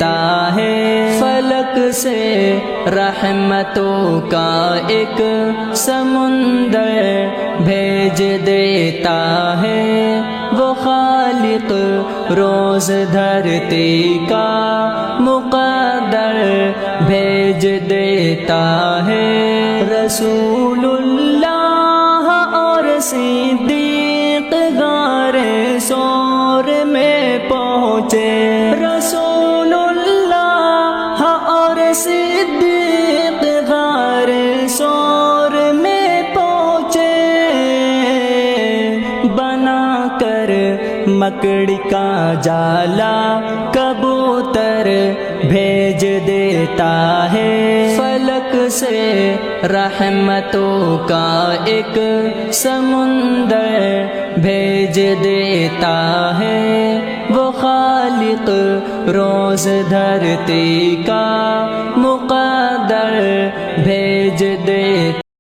دیتا ہے، فلک سے رحمتوں کا ایک سمندر بھیج دیتا ہے، وہ خالق روز دھرتی کا مقدر بھیج دیتا ہے۔ رسول اللہ اور صدیق غار ثور میں پہنچے، رسول اللہ اور صدیق غار ثور میں پہنچے، بنا کر مکڑی کا جالا کبوتر بھیج دیتا ہے، فلک سے رحمتوں کا ایک سمندر بھیج دیتا ہے، وہ خالق روز دھرتی کا مقدر بھیج دیتا